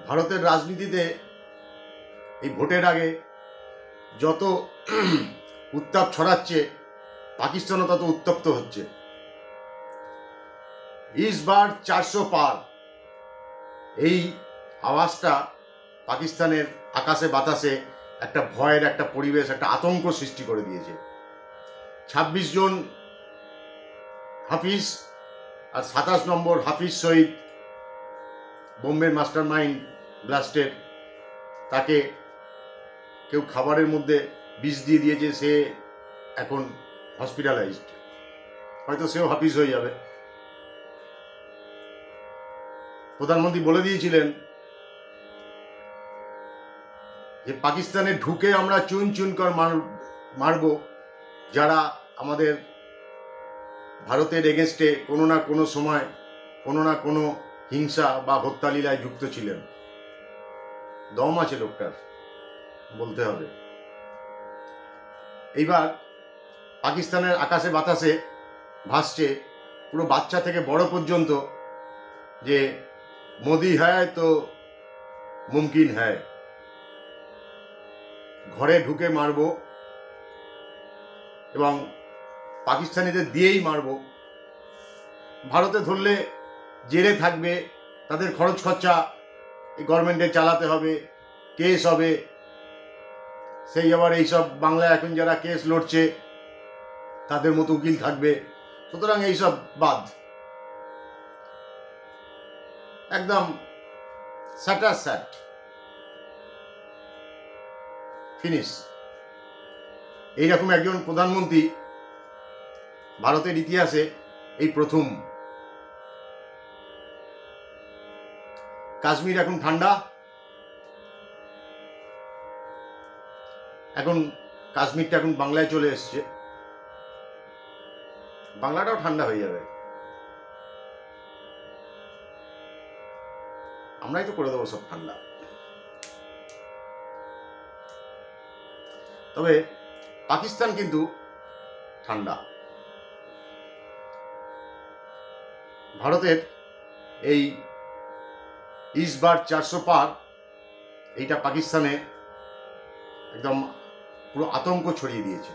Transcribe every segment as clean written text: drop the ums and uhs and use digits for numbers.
ভারতের রাজনীতিতে এই ভোটের আগে যত উত্তাপ ছড়াচ্ছে, পাকিস্তানও তত উত্তপ্ত হচ্ছে। इस बार 400 पार এই আওয়াজটা পাকিস্তানের আকাশে বাতাসে একটা ভয়ের একটা পরিবেশ, একটা আতঙ্ক সৃষ্টি করে দিয়েছে। 26 জন হাফিজ আর 27 নম্বর হাফিজ শহীদ, বোম্বের মাস্টার মাইন্ড ব্লাস্টের, তাকে কেউ খাবারের মধ্যে বিষ দিয়ে দিয়েছে, সে এখন হসপিটালাইজড, হয়তো সেও হাফিজ হয়ে যাবে। প্রধানমন্ত্রী বলে দিয়েছিলেন যে পাকিস্তানে ঢুকে আমরা চুন চুন করে মারব যারা আমাদের ভারতের এগেনস্টে কোনো না কোনো সময় কোনো না কোনো হিংসা বা হত্যালীলায় যুক্ত ছিলেন। দম আছে লোকটার, বলতে হবে। এইবার পাকিস্তানের আকাশে বাতাসে ভাসছে পুরো বাচ্চা থেকে বড় পর্যন্ত যে মোদি হ্যায় তো মুমকিন হ্যায়, ঘরে ঢুকে মারব এবং পাকিস্তানিদের দিয়েই মারব। ভারতে ধরলে জেলে থাকবে, তাদের খরচ খরচা গভর্নমেন্টে চালাতে হবে, কেস হবে, সেই আবার এইসব বাংলায় এখন যারা কেস লড়ছে তাদের মতো উকিল থাকবে, সুতরাং এইসব বাদ, একদম স্যাটার স্যাট, ফিনিশ। এইরকম একজন প্রধানমন্ত্রী ভারতের ইতিহাসে এই প্রথম। কাশ্মীর এখন ঠান্ডা, এখন কাশ্মীরটা এখন বাংলায় চলে এসছে, বাংলাটাও ঠান্ডা হয়ে যাবে, আমরাই তো করে দেবো সব ঠান্ডা। তবে পাকিস্তান কিন্তু ঠান্ডা। ভারতের এই इस बार 400 पार এইটা পাকিস্তানে একদম পুরো আতঙ্ক ছড়িয়ে দিয়েছে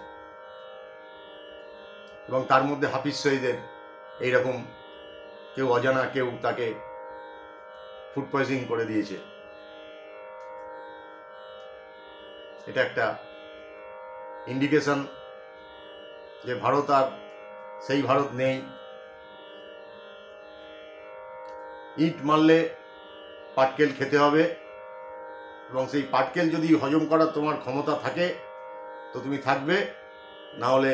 এবং তার মধ্যে হাফিজ শহীদের এইরকম কেউ অজানা কেউ তাকে ফুড পয়জনিং করে দিয়েছে। এটা একটা ইন্ডিকেশন যে ভারত আর সেই ভারত নেই। ইট মারলে পাটকেল খেতে হবে এবং সেই পাটকেল যদি হজম করার তোমার ক্ষমতা থাকে তো তুমি থাকবে, না হলে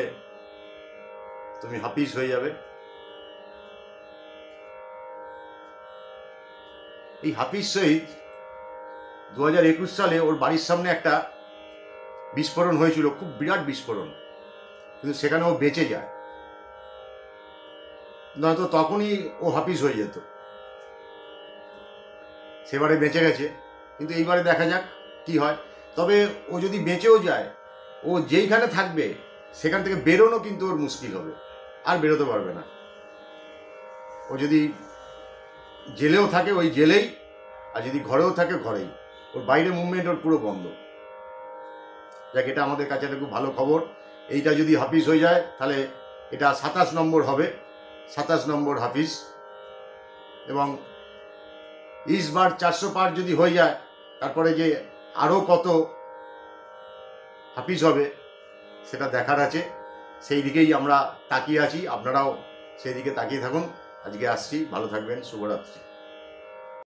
তুমি হাফিজ হয়ে যাবে। এই হাফিজ শহীদ 2021 সালে ওর বাড়ির সামনে একটা বিস্ফোরণ হয়েছিল, খুব বিরাট বিস্ফোরণ, কিন্তু সেখানে ও বেঁচে যায়, নয়তো তখনই ও হাফিজ হয়ে যেত। সেবারে বেঁচে গেছে, কিন্তু এইবারে দেখা যাক কি হয়। তবে ও যদি বেঁচেও যায়, ও যেইখানে থাকবে সেখান থেকে বেরোনো কিন্তু ওর মুশকিল হবে, আর বেরোতে পারবে না। ও যদি জেলেও থাকে ওই জেলেই, আর যদি ঘরেও থাকে ঘরেই, ওর বাইরে মুভমেন্ট ওর পুরো বন্ধ। যাক, এটা আমাদের কাছে একটা খুব ভালো খবর। এইটা যদি হাফিজ হয়ে যায় তাহলে এটা 27 নম্বর হবে, 27 নম্বর হাফিজ। এবং इस बार 400 पार যদি হয়ে যায়, তারপরে যে আরও কত হাফিজ হবে সেটা দেখার আছে, সেই দিকেই আমরা তাকিয়ে আছি। আপনারাও সেই দিকে তাকিয়ে থাকুন। আজকে আসছি, ভালো থাকবেন, শুভরাত্রি।